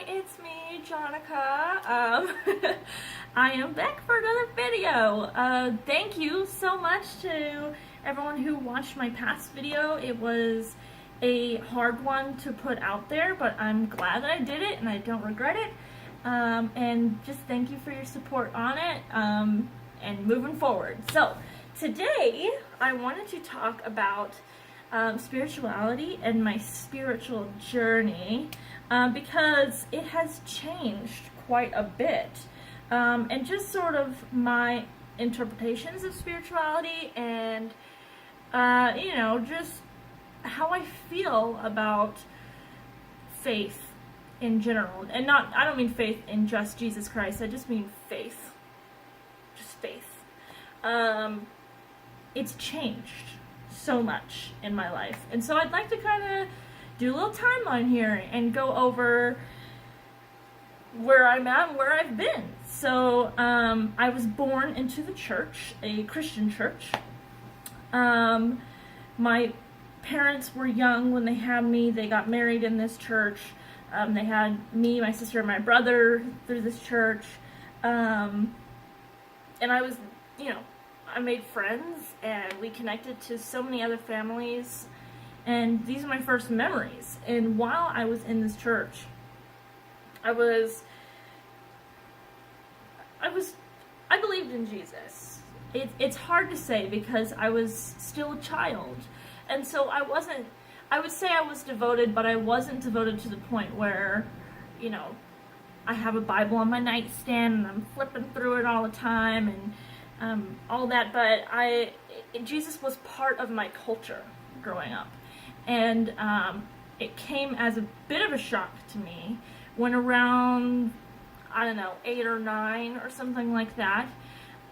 it's me, Jonica. I am back for another video. Thank you so much to everyone who watched my past video. It was a hard one to put out there, but I'm glad that I did it and I don't regret it. And just thank you for your support on it and moving forward. So today I wanted to talk about spirituality and my spiritual journey because it has changed quite a bit, and just sort of my interpretations of spirituality and just how I feel about faith in general. And I don't mean faith in just Jesus Christ, I just mean faith. Just faith. It's changed so much in my life. And so I'd like to kind of do a little timeline here and go over where I'm at and where I've been. So I was born into the church, a Christian church. My parents were young when they had me. They got married in this church. They had me, my sister, and my brother through this church. And I was, I made friends and we connected to so many other families, and these are my first memories. And while I was in this church, I believed in Jesus. It's hard to say because I was still a child, and so I would say I was devoted, but I wasn't devoted to the point where, I have a Bible on my nightstand and I'm flipping through it all the time and all that, but Jesus was part of my culture growing up, and it came as a bit of a shock to me when around, 8 or 9 or something like that,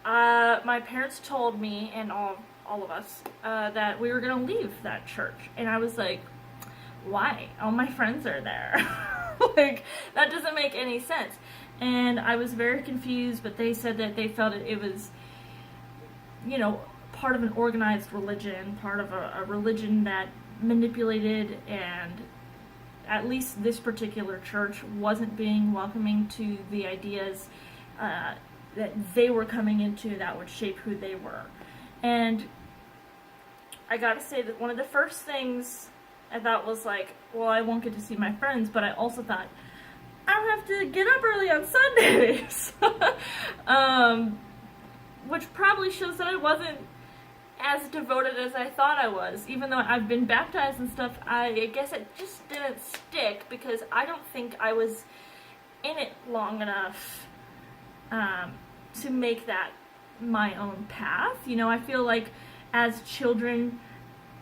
my parents told me and all of us that we were going to leave that church, and I was like, why? All my friends are there. Like, that doesn't make any sense. And I was very confused, but they said that they felt it was part of an organized religion, part of a religion that manipulated, and at least this particular church wasn't being welcoming to the ideas that they were coming into that would shape who they were. And I gotta say that one of the first things I thought was like, well, I won't get to see my friends, but I also thought, I don't have to get up early on Sundays. Which probably shows that I wasn't as devoted as I thought I was. Even though I've been baptized and stuff, I guess it just didn't stick because I don't think I was in it long enough to make that my own path. I feel like as children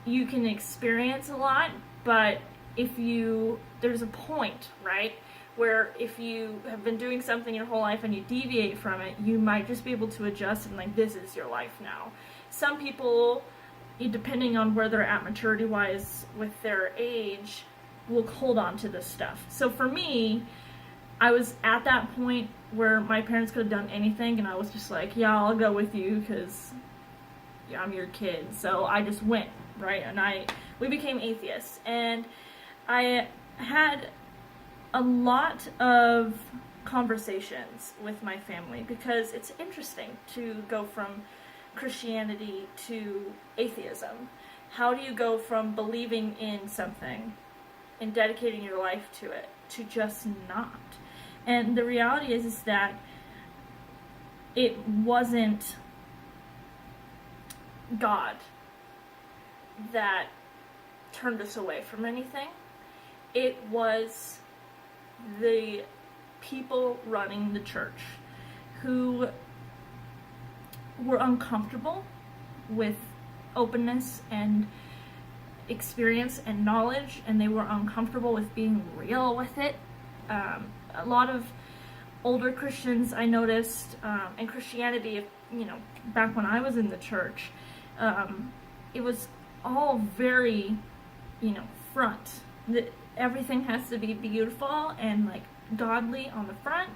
you can experience a lot, but there's a point, right, where if you have been doing something your whole life and you deviate from it, you might just be able to adjust and like, this is your life now. Some people, depending on where they're at maturity-wise with their age, will hold on to this stuff. So for me, I was at that point where my parents could have done anything, and I was just like, yeah, I'll go with you because I'm your kid. So I just went, right? And we became atheists, and I had a lot of conversations with my family because it's interesting to go from Christianity to atheism. How do you go from believing in something and dedicating your life to it to just not? And the reality is that it wasn't God that turned us away from anything. It was the people running the church who were uncomfortable with openness and experience and knowledge, and they were uncomfortable with being real with it. A lot of older Christians I noticed, and Christianity, back when I was in the church, it was all very, front. Everything has to be beautiful and like godly on the front,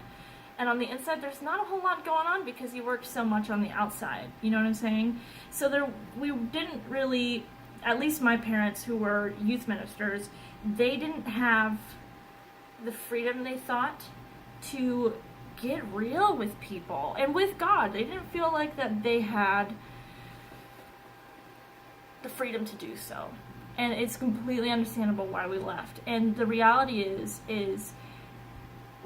and on the inside there's not a whole lot going on because you worked so much on the outside. You know what I'm saying? So we didn't really, at least my parents who were youth ministers, they didn't have the freedom they thought to get real with people and with God. They didn't feel like that they had the freedom to do so. And it's completely understandable why we left. And the reality is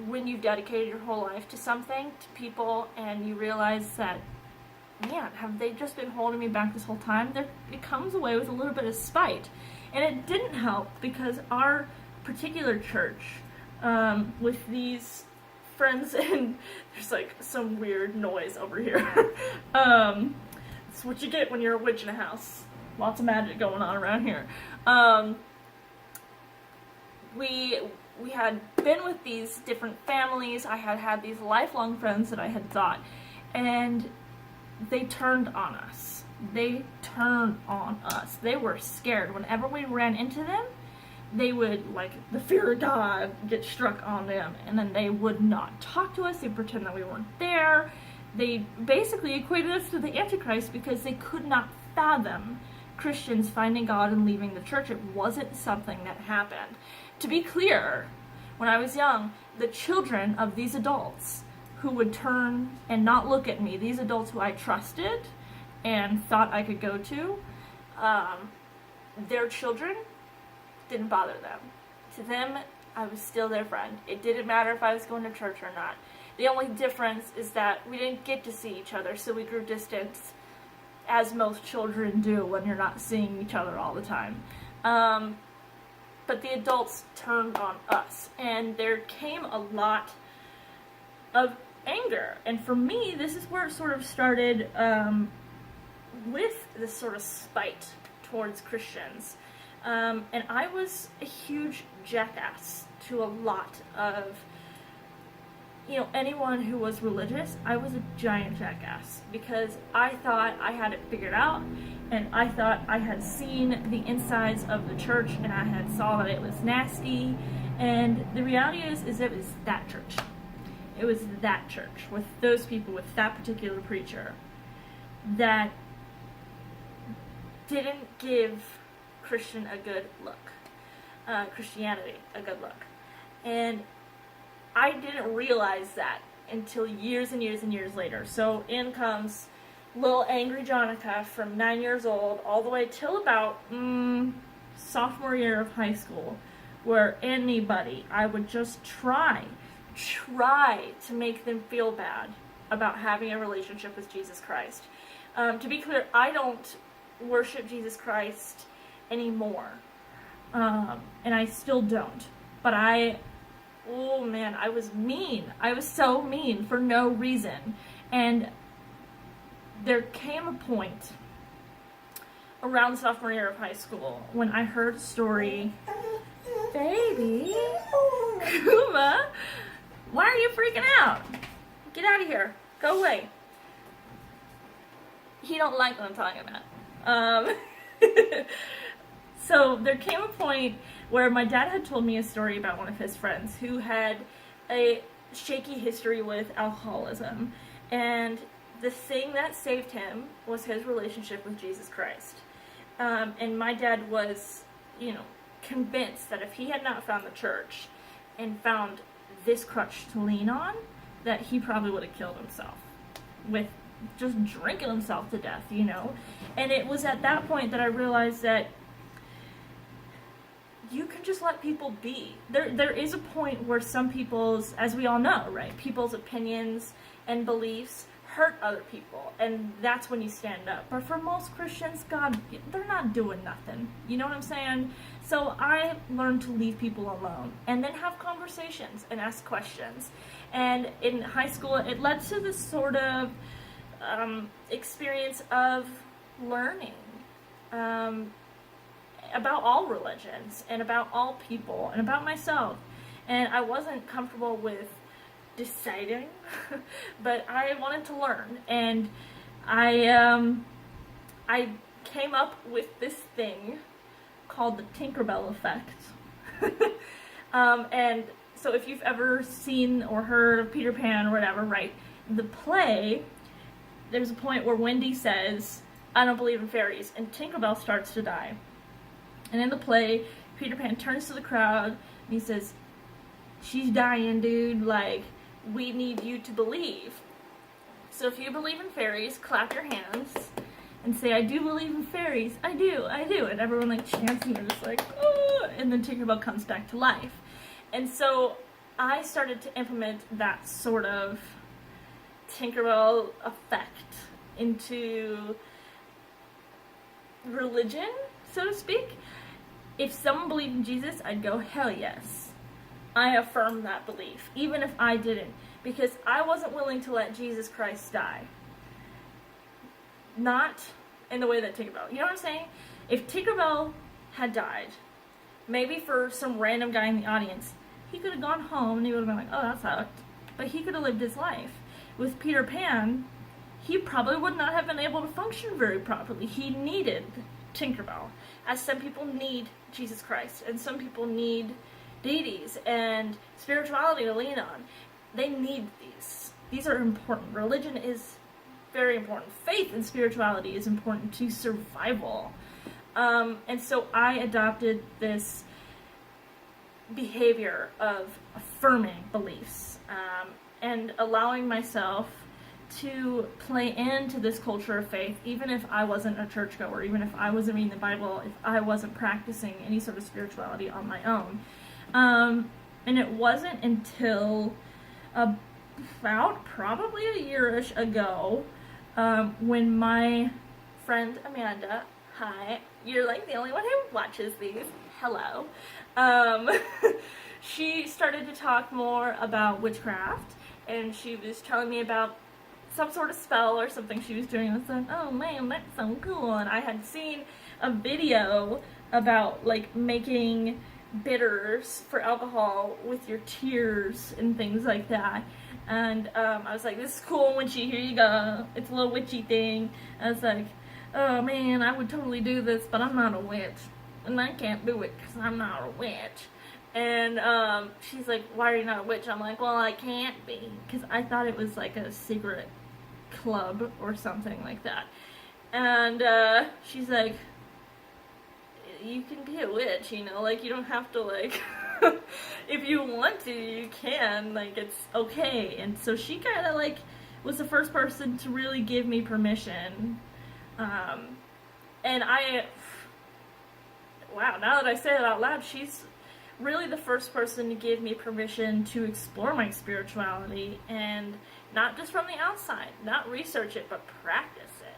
when you've dedicated your whole life to something, to people, and you realize that, man, have they just been holding me back this whole time? It comes away with a little bit of spite. And it didn't help because our particular church, with these friends, and there's like some weird noise over here. It's what you get when you're a witch in a house. Lots of magic going on around here. We had been with these different families. I had had these lifelong friends that I had thought, and they turned on us. They turned on us. They were scared. Whenever we ran into them, they would, like, the fear of God get struck on them, and then they would not talk to us. They pretend that we weren't there. They basically equated us to the Antichrist because they could not fathom Christians finding God and leaving the church. It wasn't something that happened. To be clear, when I was young, the children of these adults who would turn and not look at me, these adults who I trusted and thought I could go to, their children didn't bother them. To them, I was still their friend. It didn't matter if I was going to church or not. The only difference is that we didn't get to see each other, so we grew distant, as most children do when you're not seeing each other all the time. But the adults turned on us, and there came a lot of anger. And for me, this is where it sort of started, with this sort of spite towards Christians. And I was a huge jackass to a lot of, anyone who was religious. I was a giant jackass because I thought I had it figured out, and I thought I had seen the insides of the church, and I had saw that it was nasty. And the reality is it was that church. It was that church with those people, with that particular preacher, that didn't give Christianity a good look. And I didn't realize that until years and years and years later. So in comes little angry Jonica from 9 years old all the way till about sophomore year of high school, where anybody, I would just try to make them feel bad about having a relationship with Jesus Christ. To be clear, I don't worship Jesus Christ anymore, and I still don't, but oh man, I was mean. I was so mean for no reason. And there came a point around sophomore year of high school when I heard a story. Baby, Kuma, why are you freaking out? Get out of here. Go away. He don't like what I'm talking about. So there came a point where my dad had told me a story about one of his friends who had a shaky history with alcoholism, and the thing that saved him was his relationship with Jesus Christ. And my dad was, convinced that if he had not found the church and found this crutch to lean on, that he probably would have killed himself with just drinking himself to death, And it was at that point that I realized that you can just let people be. There is a point where some people's, as we all know, right, people's opinions and beliefs hurt other people, and that's when you stand up. But for most Christians, God, they're not doing nothing. You know what I'm saying? So I learned to leave people alone and then have conversations and ask questions. And in high school, it led to this sort of experience of learning about all religions and about all people and about myself. And I wasn't comfortable with deciding, but I wanted to learn. And I came up with this thing called the Tinkerbell effect. And so if you've ever seen or heard of Peter Pan or whatever, right, the play, there's a point where Wendy says, "I don't believe in fairies," and Tinkerbell starts to die. And in the play, Peter Pan turns to the crowd and he says, she's dying, dude. Like, we need you to believe. So if you believe in fairies, clap your hands and say, I do believe in fairies. I do. And everyone like chants and they're just like, oh, and then Tinkerbell comes back to life. And so I started to implement that sort of Tinkerbell effect into religion, so to speak. If someone believed in Jesus, I'd go, hell yes. I affirm that belief, even if I didn't, because I wasn't willing to let Jesus Christ die. Not in the way that Tinkerbell, you know what I'm saying? If Tinkerbell had died, maybe for some random guy in the audience, he could have gone home and he would have been like, oh, that sucked. But he could have lived his life. With Peter Pan, he probably would not have been able to function very properly. He needed Tinkerbell, as some people need Jesus Christ, and some people need deities and spirituality to lean on. They need these. These are important. Religion is very important. Faith and spirituality is important to survival. And so I adopted this behavior of affirming beliefs and allowing myself to play into this culture of faith, even if I wasn't a churchgoer, even if I wasn't reading the Bible, if I wasn't practicing any sort of spirituality on my own. And it wasn't until about probably a year-ish ago when my friend Amanda, hi, you're like the only one who watches these, hello, she started to talk more about witchcraft, and she was telling me about some sort of spell or something she was doing. I was like, oh man, that's so cool. And I had seen a video about like making bitters for alcohol with your tears and things like that. And I was like, this is cool, witchy, here you go. It's a little witchy thing. I was like, oh man, I would totally do this, but I'm not a witch. And I can't do it because I'm not a witch. And she's like, why are you not a witch? I'm like, well, I can't be. Because I thought it was like a secret club or something like that. And she's like, you can be a witch, you know, like you don't have to like if you want to, you can, like it's okay. And so she kind of like was the first person to really give me permission. And wow, now that I say it out loud, she's really the first person to give me permission to explore my spirituality, and not just from the outside, not research it, but practice it.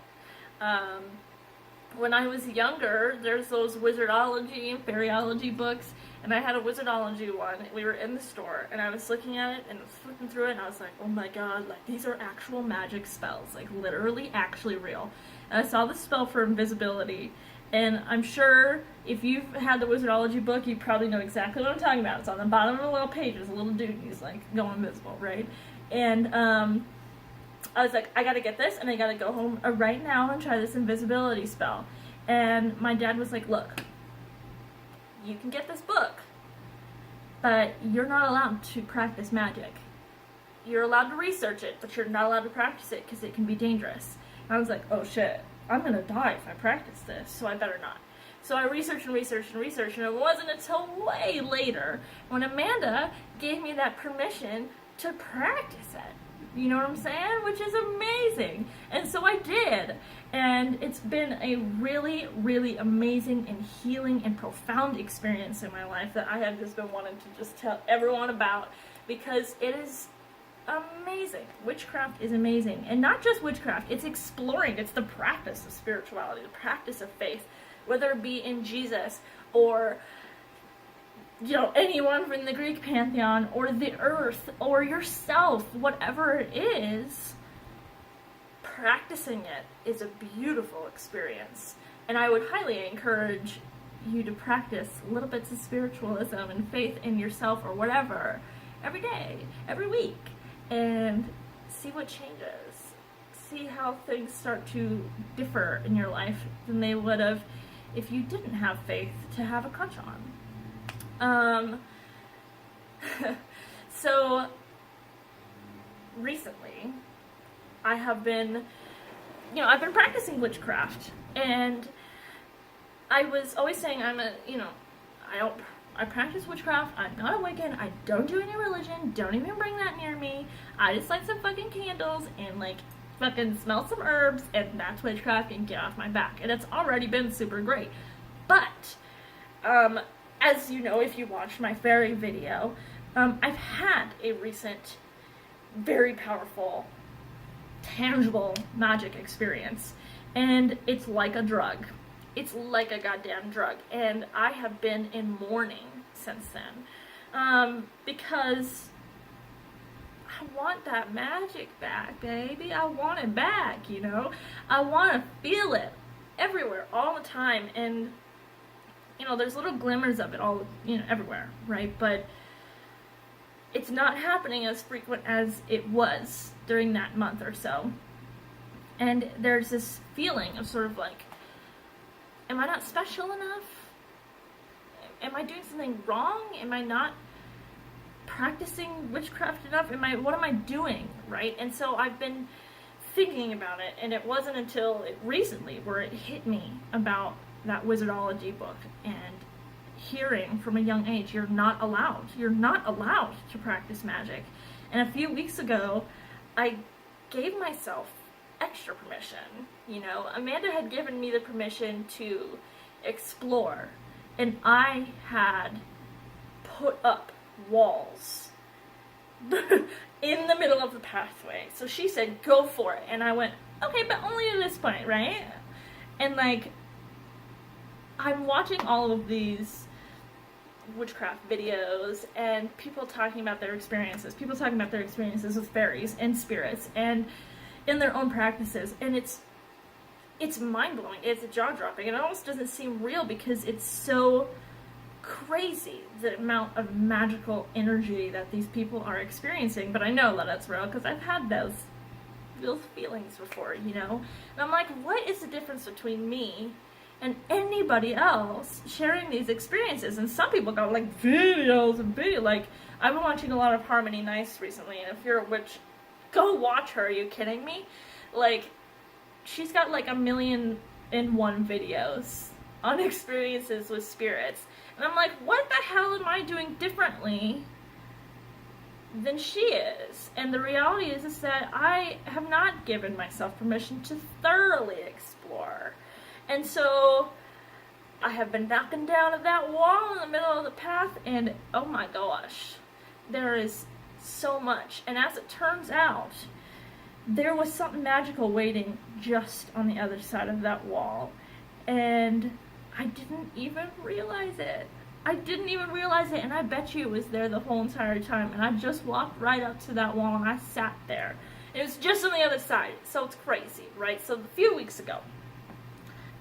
When I was younger, there's those wizardology and fairyology books, and I had a wizardology one. We were in the store, and I was looking at it, and I was flipping through it, and I was like, oh my god, like, these are actual magic spells, like, literally, actually real. And I saw the spell for invisibility, and I'm sure if you've had the wizardology book, you probably know exactly what I'm talking about. It's on the bottom of the little page. There's a little dude, and he's, like, going invisible, right? And, I was like, I gotta get this, and I gotta go home right now and try this invisibility spell. And my dad was like, look, you can get this book, but you're not allowed to practice magic. You're allowed to research it, but you're not allowed to practice it because it can be dangerous. And I was like, oh shit, I'm gonna die if I practice this, so I better not. So I researched and researched and researched, and it wasn't until way later when Amanda gave me that permission to practice it. You know what I'm saying? Which is amazing. And so I did. And it's been a really, really amazing and healing and profound experience in my life that I have just been wanting to just tell everyone about, because it is amazing. Witchcraft is amazing. And not just witchcraft, it's exploring. It's the practice of spirituality, the practice of faith, whether it be in Jesus or, you know, anyone from the Greek pantheon or the earth or yourself, whatever it is, practicing it is a beautiful experience. And I would highly encourage you to practice little bits of spiritualism and faith in yourself or whatever every day, every week, and see what changes. See how things start to differ in your life than they would have if you didn't have faith to have a crutch on. So recently I have been, I've been practicing witchcraft, and I was always saying I I practice witchcraft. I'm not a Wiccan. I don't do any religion. Don't even bring that near me. I just light some fucking candles and like fucking smell some herbs, and that's witchcraft, and get off my back. And it's already been super great. But, as you know, if you watched my fairy video, I've had a recent, very powerful, tangible magic experience. And it's like a drug. It's like a goddamn drug. And I have been in mourning since then. Because I want that magic back, baby. I want it back, you know? I want to feel it everywhere, all the time. And, you know, there's little glimmers of it all, you know, everywhere, right? But it's not happening as frequent as it was during that month or so. And there's this feeling of sort of like, am I not special enough? Am I doing something wrong? Am I not practicing witchcraft enough? What am I doing, right? And so I've been thinking about it, and it wasn't until recently where it hit me about that wizardology book and hearing from a young age, you're not allowed to practice magic. And a few weeks ago, I gave myself extra permission. You know, Amanda had given me the permission to explore, and I had put up walls in the middle of the pathway. So she said, go for it. And I went, okay, but only to this point, right? And like, I'm watching all of these witchcraft videos and people talking about their experiences with fairies and spirits and in their own practices, and it's mind-blowing, it's jaw-dropping. It almost doesn't seem real because it's so crazy, the amount of magical energy that these people are experiencing. But I know that it's real because I've had those feelings before, you know? And I'm like, what is the difference between me and anybody else sharing these experiences? And some people got like videos and like, I've been watching a lot of Harmony Nice recently, and if you're a witch, go watch her. Are you kidding me? Like, she's got like 1,000,001 videos on experiences with spirits. And I'm like, what the hell am I doing differently than she is? And the reality is that I have not given myself permission to thoroughly explore. And so I have been knocking down at that wall in the middle of the path, and oh my gosh, there is so much. And as it turns out, there was something magical waiting just on the other side of that wall. And I didn't even realize it. And I bet you it was there the whole entire time. And I just walked right up to that wall and I sat there. It was just on the other side. So it's crazy, right? So a few weeks ago,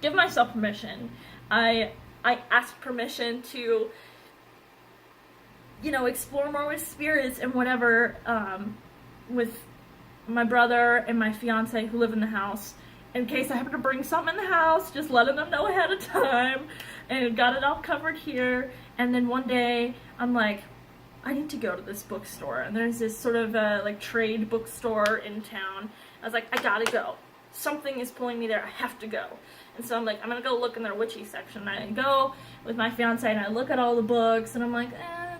give myself permission. I asked permission to, you know, explore more with spirits and whatever, with my brother and my fiance who live in the house. In case I happen to bring something in the house, just letting them know ahead of time, and got it all covered here. And then one day, I'm like, I need to go to this bookstore. And there's this sort of like trade bookstore in town. I was like, I gotta go. Something is pulling me there. I have to go. And so I'm like, I'm gonna go look in their witchy section. And I go with my fiance and I look at all the books, and I'm like,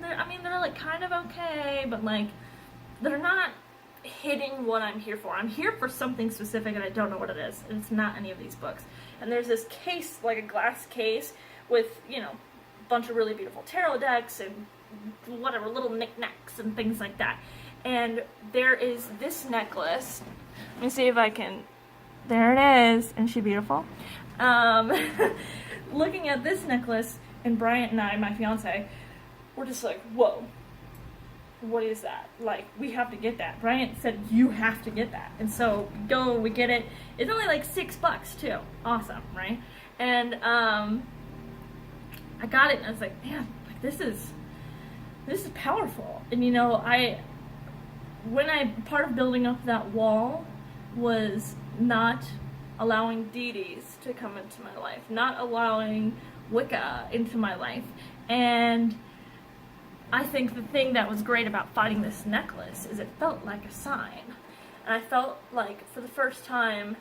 they're like kind of okay, but like, they're not hitting what I'm here for. I'm here for something specific and I don't know what it is. And it's not any of these books. And there's this case, like a glass case with, you know, a bunch of really beautiful tarot decks and whatever, little knickknacks and things like that. And there is this necklace. Let me see if I can, there it is. Isn't she beautiful? Looking at this necklace, and Bryant and I, my fiance, we're just like, whoa. What is that? Like, we have to get that. Bryant said, you have to get that. And so, we get it. It's only like $6 too. Awesome, right? And, I got it and I was like, man, like this is powerful. And you know, part of building up that wall was not allowing deities to come into my life, not allowing Wicca into my life. And I think the thing that was great about finding this necklace is it felt like a sign. And I felt like for the first time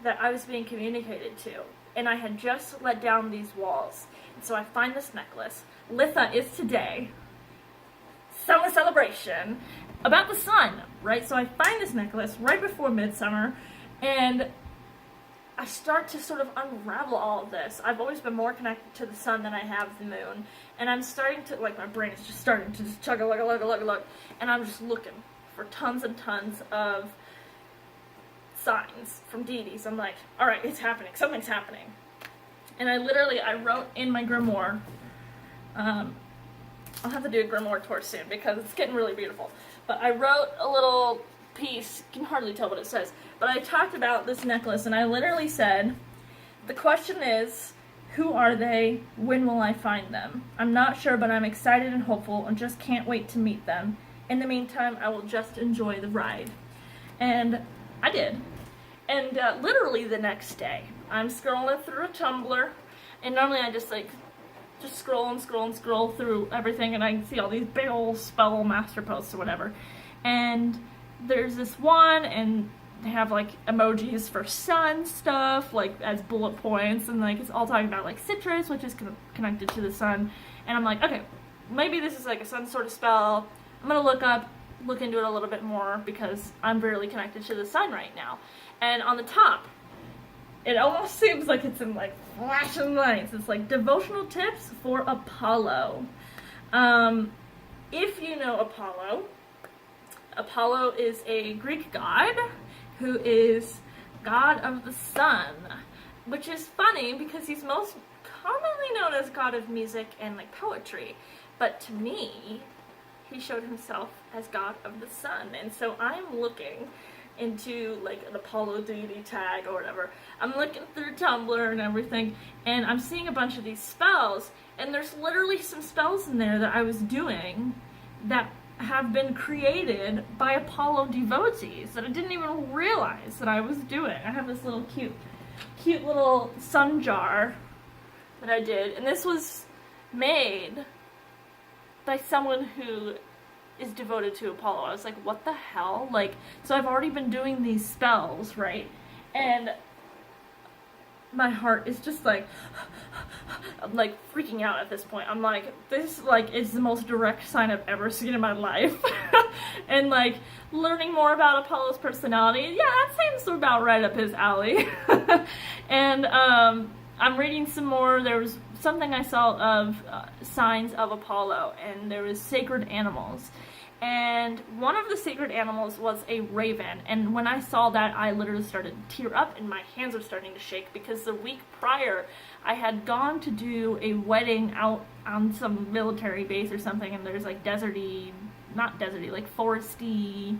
that I was being communicated to. and I had just let down these walls. And so I find this necklace. Litha is today, summer celebration, about the sun, right? So I find this necklace right before midsummer, and I start to sort of unravel all of this. I've always been more connected to the sun than I have the moon, and I'm starting to, like, my brain is just starting to just chug-a-lug, and I'm just looking for tons and tons of signs from deities. I'm like, all right, it's happening, something's happening. And I wrote in my grimoire, I'll have to do a grimoire tour soon because it's getting really beautiful, but I wrote a little piece, you can hardly tell what it says, but I talked about this necklace, and I literally said, the question is, who are they? When will I find them? I'm not sure, but I'm excited and hopeful and just can't wait to meet them. In the meantime, I will just enjoy the ride. And I did. And literally the next day, I'm scrolling through a Tumblr, and normally I just scroll and scroll and scroll through everything, and I see all these big old spell master posts or whatever. And there's this one, and they have like emojis for sun stuff, like as bullet points, and like it's all talking about like citrus, which is connected to the sun. And I'm like, okay, maybe this is like a sun sort of spell. I'm gonna look into it a little bit more because I'm barely connected to the sun right now. And on the top, it almost seems like it's in like flashing lights. It's like devotional tips for Apollo. If you know Apollo, Apollo is a Greek god who is god of the sun, which is funny because he's most commonly known as god of music and like poetry. But to me, he showed himself as god of the sun. And so I'm looking into like an Apollo deity tag or whatever. I'm looking through Tumblr and everything, and I'm seeing a bunch of these spells, and there's literally some spells in there that I was doing that have been created by Apollo devotees that I didn't even realize that I was doing. I have this little cute little sun jar that I did, and this was made by someone who is devoted to Apollo. I was like, what the hell? Like, so I've already been doing these spells, right? And my heart is just like, I'm like freaking out at this point. I'm like, this like is the most direct sign I've ever seen in my life. And like learning more about Apollo's personality, yeah, that seems about right up his alley. And I'm reading some more. There was something I saw of signs of Apollo, and there was sacred animals. And one of the sacred animals was a raven, and when I saw that, I literally started to tear up, and my hands were starting to shake, because the week prior, I had gone to do a wedding out on some military base or something, and there's like deserty, not deserty, like foresty,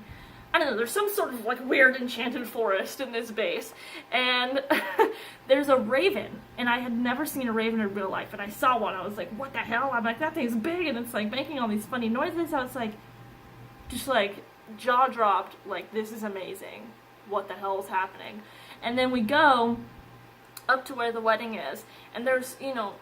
I don't know, there's some sort of like weird enchanted forest in this base, and there's a raven, and I had never seen a raven in real life, and I saw one. I was like, what the hell? I'm like, that thing's big, and it's like making all these funny noises. I was like, just like jaw dropped, like, this is amazing. What the hell is happening? And then we go up to where the wedding is, and there's, you know,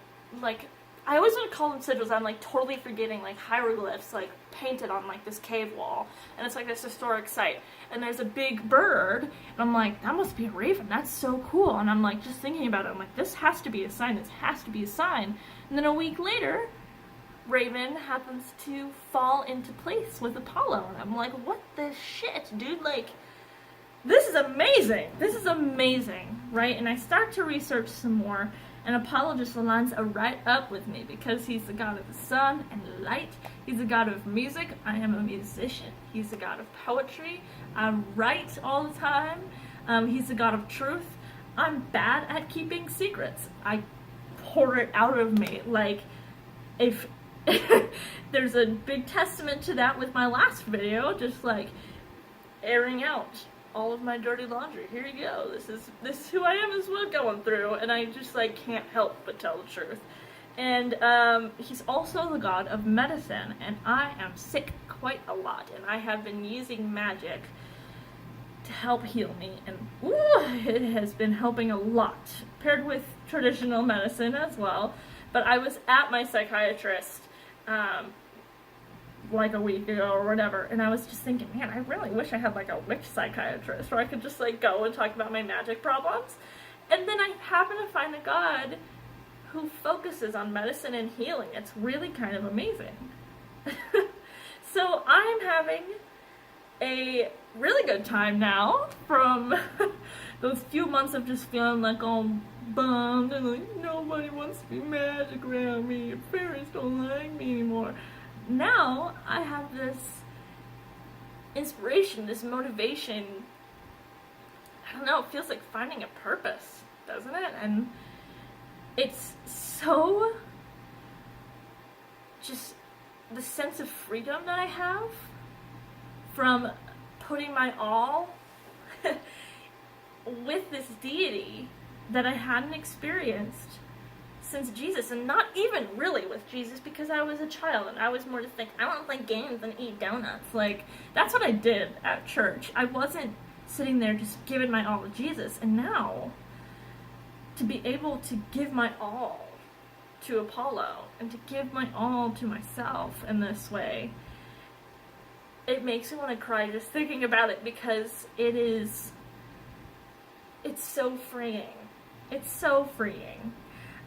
like, I always want to call them sigils. I'm like totally forgetting, like hieroglyphs like painted on like this cave wall, and it's like this historic site, and there's a big bird, and I'm like, that must be a raven, that's so cool. And I'm like just thinking about it, I'm like, this has to be a sign, this has to be a sign. And then a week later, raven happens to fall into place with Apollo, and I'm like, what the shit, dude? Like, this is amazing, right? And I start to research some more, and Apollo just lines right up with me, because he's the god of the sun and light. He's the god of music. I am a musician. He's the god of poetry. I write all the time. He's the god of truth. I'm bad at keeping secrets. I pour it out of me. Like, if there's a big testament to that with my last video, just like airing out all of my dirty laundry. Here you go. This is who I am, is what I'm going through, and I just like can't help but tell the truth. And he's also the god of medicine, and I am sick quite a lot, and I have been using magic to help heal me, and it has been helping a lot, paired with traditional medicine as well. But I was at my psychiatrist like a week ago or whatever, and I was just thinking, man, I really wish I had like a witch psychiatrist where I could just like go and talk about my magic problems. And then I happen to find a God who focuses on medicine and healing. It's really kind of amazing. So I'm having a really good time now from those few months of just feeling like all bummed and like nobody wants to be magic around me, your parents don't like me anymore. Now I have this inspiration, this motivation. I don't know, it feels like finding a purpose, doesn't it? And it's so just the sense of freedom that I have from putting my all with this deity that I hadn't experienced since Jesus, and not even really with Jesus because I was a child and I was more just like, I want to play games and eat donuts. Like, that's what I did at church. I wasn't sitting there just giving my all to Jesus. And now, to be able to give my all to Apollo and to give my all to myself in this way, it makes me want to cry just thinking about it, because it's so freeing. It's so freeing.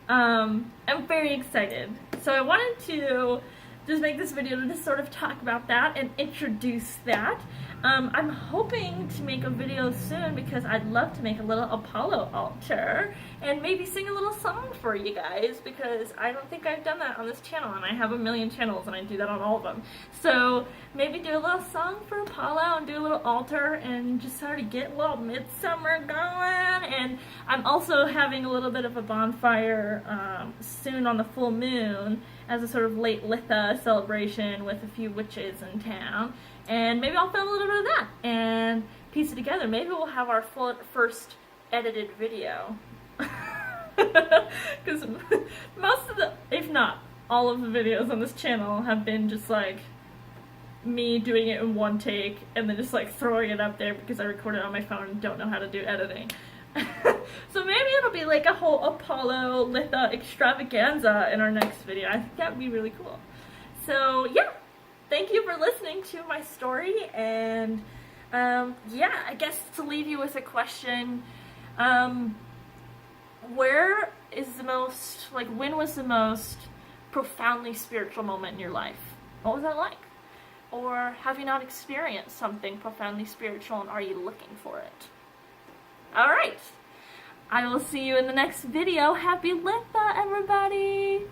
I'm very excited. So I wanted to just make this video to just sort of talk about that and introduce that. I'm hoping to make a video soon because I'd love to make a little Apollo altar and maybe sing a little song for you guys, because I don't think I've done that on this channel, and I have a million channels and I do that on all of them. So maybe do a little song for Apollo and do a little altar and just sort of get a little midsummer going. And I'm also having a little bit of a bonfire soon on the full moon as a sort of late Litha celebration with a few witches in town. And maybe I'll film a little bit of that and piece it together. Maybe we'll have our first edited video. Because most of the, if not all of the videos on this channel have been just like me doing it in one take and then just like throwing it up there because I recorded it on my phone and don't know how to do editing. So maybe it'll be like a whole Apollo Litha extravaganza in our next video. I think that would be really cool. So yeah, thank you for listening to my story, and yeah, I guess to leave you with a question, where is the most, like, when was the most profoundly spiritual moment in your life? What was that like? Or have you not experienced something profoundly spiritual, and are you looking for it? Alright, I will see you in the next video. Happy Litha, everybody!